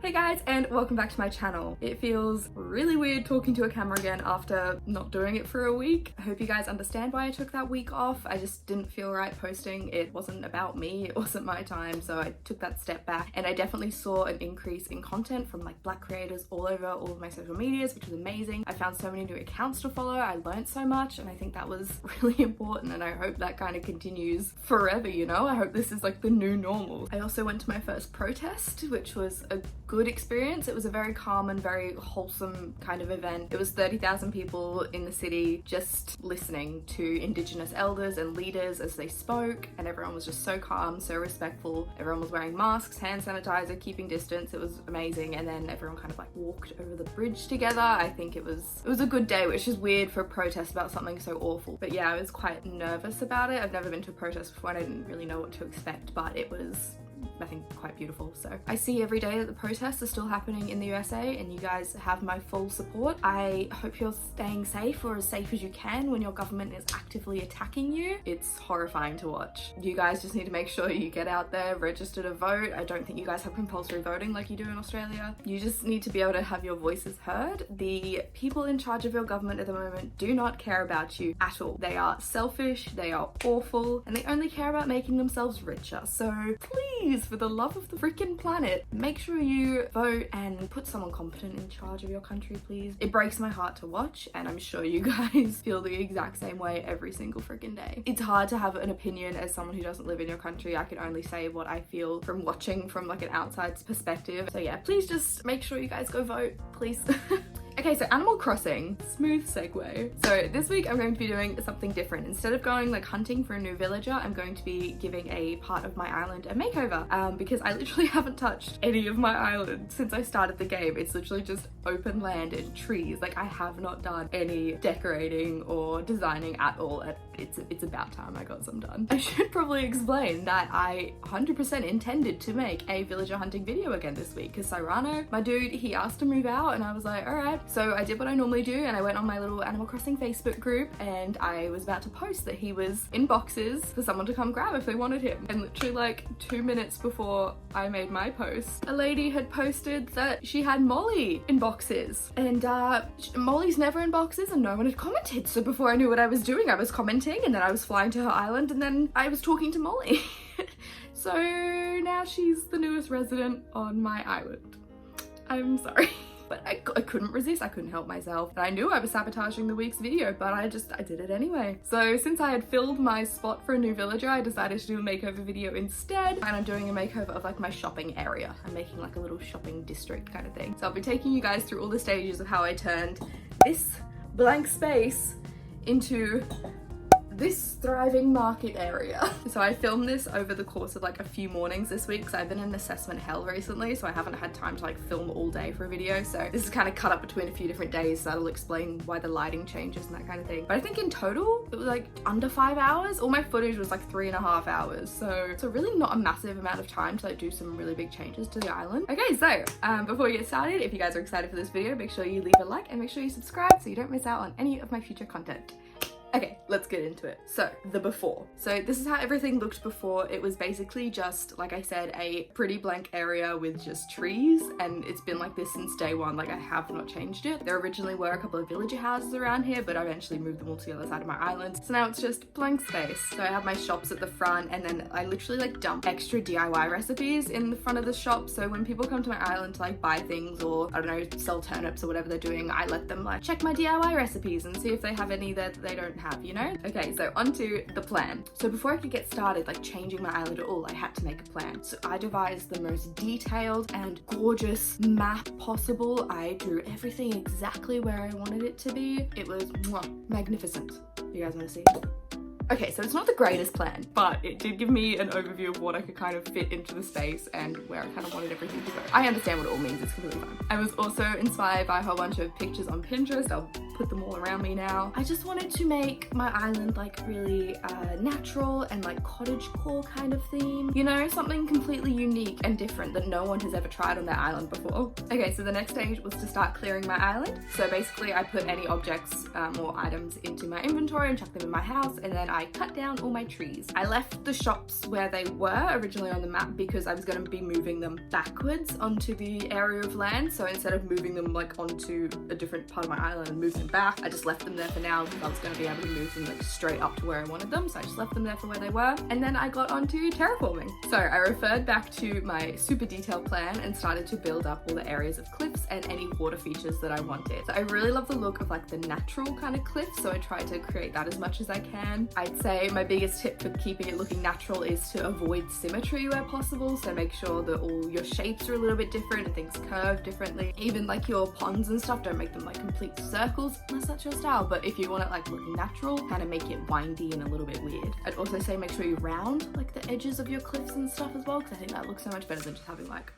Hey guys, and welcome back to my channel. It feels really weird talking to a camera again after not doing it for a week. I hope you guys understand why I took that week off. I just didn't feel right posting. It wasn't about me, it wasn't my time, so I took that step back, and I definitely saw an increase in content from like Black creators all over all of my social medias, which was amazing. I found so many new accounts to follow, I learned so much, and I think that was really important, and I hope that kind of continues forever, you know? I hope this is like the new normal. I also went to my first protest, which was a good experience. It was a very calm and very wholesome kind of event. It was 30,000 people in the city just listening to Indigenous elders and leaders as they spoke, and everyone was just so calm, so respectful. Everyone was wearing masks, hand sanitizer, keeping distance. It was amazing. And then everyone kind of like walked over the bridge together. I think it was a good day, which is weird for a protest about something so awful. But yeah, I was quite nervous about it. I've never been to a protest before and I didn't really know what to expect, but it was, I think, quite beautiful. So I see every day that the protests are still happening in the USA, and you guys have my full support. I hope you're staying safe, or as safe as you can, when your government is actively attacking you. It's horrifying to watch. You guys just need to make sure you get out there, register to vote. I don't think you guys have compulsory voting like you do in Australia. You just need to be able to have your voices heard. The people in charge of your government at the moment do not care about you at all. They are selfish, they are awful, and they only care about making themselves richer. So please, for the love of the freaking planet, make sure you vote and put someone competent in charge of your country, please. It breaks my heart to watch, and I'm sure you guys feel the exact same way every single freaking day. It's hard to have an opinion as someone who doesn't live in your country. I can only say what I feel from watching from like an outside perspective. So yeah, please just make sure you guys go vote, please. Okay, so Animal Crossing, smooth segue. So this week I'm going to be doing something different. Instead of going like hunting for a new villager, I'm going to be giving a part of my island a makeover, because I literally haven't touched any of my island since I started the game. It's literally just open land and trees. Like, I have not done any decorating or designing at all. It's about time I got some done. I should probably explain that I 100% intended to make a villager hunting video again this week, because Cyrano, my dude, he asked to move out, and I was like, all right. So I did what I normally do, and I went on my little Animal Crossing Facebook group, and I was about to post that he was in boxes for someone to come grab if they wanted him. And literally like 2 minutes before I made my post, a lady had posted that she had Molly in boxes, and Molly's never in boxes, and no one had commented. So before I knew what I was doing, I was commenting, and then I was flying to her island, and then I was talking to Molly. So now she's the newest resident on my island. I'm sorry. But I couldn't resist, I couldn't help myself. And I knew I was sabotaging the week's video, but I did it anyway. So since I had filled my spot for a new villager, I decided to do a makeover video instead. And I'm doing a makeover of like my shopping area. I'm making like a little shopping district kind of thing. So I'll be taking you guys through all the stages of how I turned this blank space into this thriving market area. So I filmed this over the course of like a few mornings this week, because I've been in assessment hell recently, so I haven't had time to like film all day for a video. So this is kind of cut up between a few different days, so that'll explain why the lighting changes and that kind of thing. But I think in total it was like under 5 hours. All my footage was like 3.5 hours, so it's really not a massive amount of time to like do some really big changes to the island. Okay, so before we get started, if you guys are excited for this video, make sure you leave a like and make sure you subscribe so you don't miss out on any of my future content. Okay, let's get into it. So, the before. So this is how everything looked before. It was basically just, like I said, a pretty blank area with just trees, and it's been like this since day one. Like, I have not changed it. There originally were a couple of villager houses around here, but I eventually moved them all to the other side of my island. So now it's just blank space. So I have my shops at the front, and then I literally like dump extra DIY recipes in the front of the shop. So when people come to my island to like buy things, or I don't know, sell turnips or whatever they're doing, I let them like check my DIY recipes and see if they have any that they don't have, you know? Okay, so onto the plan. So before I could get started like changing my island at all, I had to make a plan. So I devised the most detailed and gorgeous map possible. I drew everything exactly where I wanted it to be. It was magnificent. You guys want to see? Okay, so it's not the greatest plan, but it did give me an overview of what I could kind of fit into the space and where I kind of wanted everything to go. I understand what it all means, it's completely fine. I was also inspired by a whole bunch of pictures on Pinterest. I'll put them all around me now. I just wanted to make my island like really natural and like cottagecore kind of theme. You know, something completely unique and different that no one has ever tried on their island before. Okay, so the next stage was to start clearing my island. So basically I put any objects or items into my inventory and chuck them in my house, and then I I cut down all my trees. I left the shops where they were originally on the map because I was going to be moving them backwards onto the area of land. So instead of moving them like onto a different part of my island and move them back, I just left them there for now because I was going to be able to move them like straight up to where I wanted them. So I just left them there for where they were. And then I got onto terraforming. So I referred back to my super detailed plan and started to build up all the areas of cliffs and any water features that I wanted. So I really love the look of like the natural kind of cliff, so I tried to create that as much as I can. I'd say my biggest tip for keeping it looking natural is to avoid symmetry where possible, so make sure that all your shapes are a little bit different and things curve differently. Even like your ponds and stuff, don't make them like complete circles unless that's your style, but if you want it like looking natural, kind of make it windy and a little bit weird. I'd also say make sure you round like the edges of your cliffs and stuff as well, because I think that looks so much better than just having like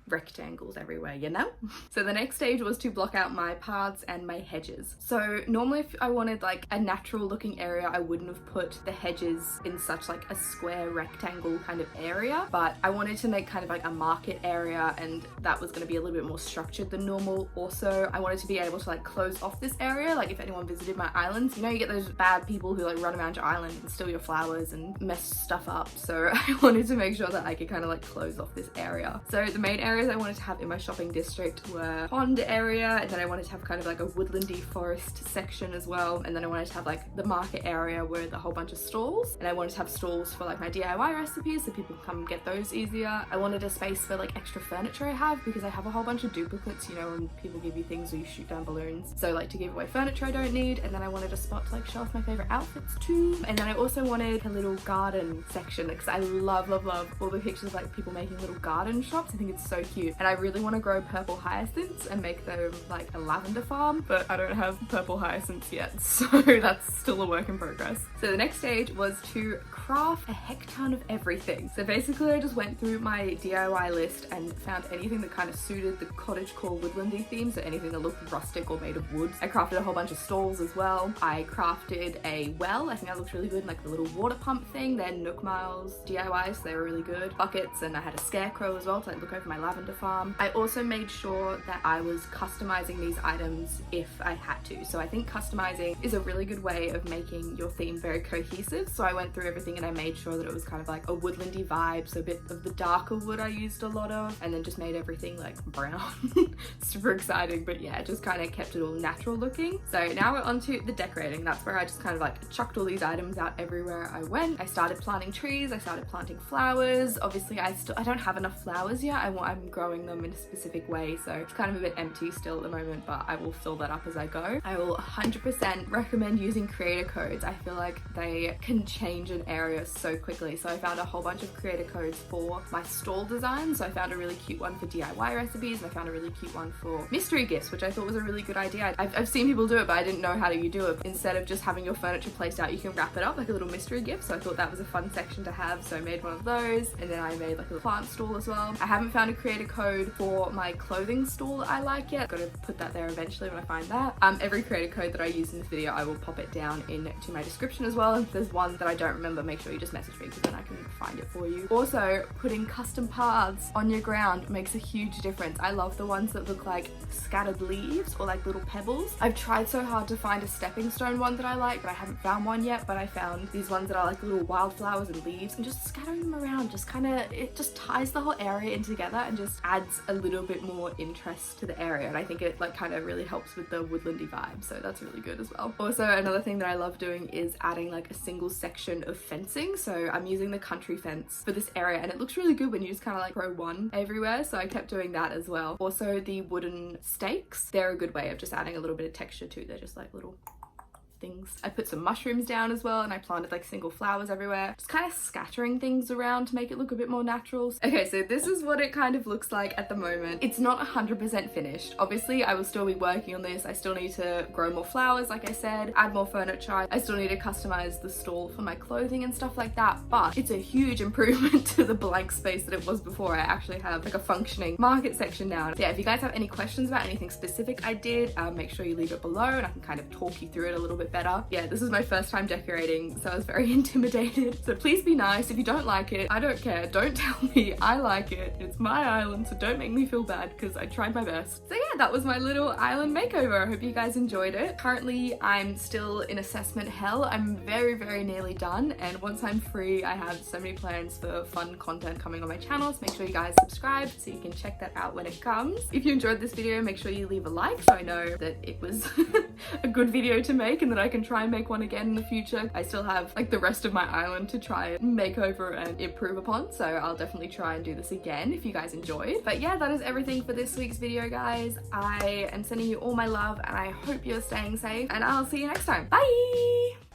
rectangles everywhere, you know? So the next stage was to block out my paths and my hedges. So normally if I wanted like a natural looking area, I wouldn't have put the hedges in such like a square rectangle kind of area, but I wanted to make kind of like a market area, and that was going to be a little bit more structured than normal. Also, I wanted to be able to like close off this area, like if anyone visited my islands, you know, you get those bad people who like run around your island and steal your flowers and mess stuff up. So I wanted to make sure that I could kind of like close off this area. So the main areas I wanted to have in my shopping district were pond area, and then I wanted to have kind of like a woodlandy forest section as well, and then I wanted to have like the market area with a whole bunch of stalls, and I wanted to have stalls for like my DIY recipes so people can come get those easier. I wanted a space for like extra furniture I have, because I have a whole bunch of duplicates, you know, when people give you things or you shoot down balloons, so like to give away furniture I don't need. And then I wanted a spot to like show off my favorite outfits too, and then I also wanted a little garden section because I love all the pictures of like people making little garden shops. I think it's so cute, and I really want to grow purple hyacinths and make them like a lavender farm, but I don't have purple hyacinths yet, so that's still a work in progress. So the next stage was to craft a heck ton of everything. So basically I just went through my DIY list and found anything that kind of suited the cottagecore woodlandy theme, so anything that looked rustic or made of wood. I crafted a whole bunch of stalls as well. I crafted a well, I think that looks really good, and like the little water pump thing. They're Nook Miles DIY, so they were really good. Buckets, and I had a scarecrow as well to like look over my lavender farm. I also made sure that I was customizing these items if I had to. So I think customizing is a really good way of making your theme very cohesive. So I went through everything and I made sure that it was kind of like a woodlandy vibe, so a bit of the darker wood I used a lot of, and then just made everything like brown. Super exciting, but yeah, just kind of kept it all natural looking. So now we're on to the decorating. That's where I just kind of like chucked all these items out everywhere I went. I started planting trees, I started planting flowers. Obviously I don't have enough flowers yet. I'm growing them in a specific way, so it's kind of a bit empty still at the moment, but I will fill that up as I go. I will 100% recommend using creator codes. I feel like they can change an area so quickly. So I found a whole bunch of creator codes for my stall design. So I found a really cute one for DIY recipes, and I found a really cute one for mystery gifts, which I thought was a really good idea. I've seen people do it, but I didn't know how you do it. Instead of just having your furniture placed out, you can wrap it up like a little mystery gift. So I thought that was a fun section to have, so I made one of those. And then I made like a plant stall as well. I haven't found a creator code for my clothing stall that I like yet. Gotta put that there eventually when I find that. Every creator code that I use in this video, I will pop it down into my description as well. If there's one that I don't remember, make sure you just message me, because then I can find it for you. Also, putting custom paths on your ground makes a huge difference. I love the ones that look like scattered leaves or like little pebbles. I've tried so hard to find a stepping stone one that I like, but I haven't found one yet. But I found these ones that are like little wildflowers and leaves, and just scattering them around just kind of, it just ties the whole area in together and just adds a little bit more interest to the area. And I think it like kind of really helps with the woodlandy vibe, so that's really good as well. Also, another thing that I love doing is adding like a single section of fencing. So I'm using the country fence for this area, and it looks really good when you just kind of like throw one everywhere, so I kept doing that as well. Also, the wooden stakes, they're a good way of just adding a little bit of texture too. They're just like little things. I put some mushrooms down as well, and I planted like single flowers everywhere, just kind of scattering things around to make it look a bit more natural. Okay, so this is what it kind of looks like at the moment. It's not 100% finished. Obviously I will still be working on this. I still need to grow more flowers, like I said, add more furniture. I still need to customize the stall for my clothing and stuff like that, but it's a huge improvement to the blank space that it was before. I actually have like a functioning market section now. Yeah, if you guys have any questions about anything specific I did, make sure you leave it below and I can kind of talk you through it a little bit bit better. Yeah, this is my first time decorating, so I was very intimidated. So please be nice. If you don't like it, I don't care. Don't tell me. I like it. It's my island, so don't make me feel bad because I tried my best. So yeah, that was my little island makeover. I hope you guys enjoyed it. Currently, I'm still in assessment hell. I'm very, very nearly done, and once I'm free, I have so many plans for fun content coming on my channel, so make sure you guys subscribe so you can check that out when it comes. If you enjoyed this video, make sure you leave a like so I know that it was a good video to make and that I can try and make one again in the future. I still have like the rest of my island to try and make over and improve upon, so I'll definitely try and do this again if you guys enjoyed. But yeah, that is everything for this week's video, guys. I am sending you all my love and I hope you're staying safe, and I'll see you next time. Bye!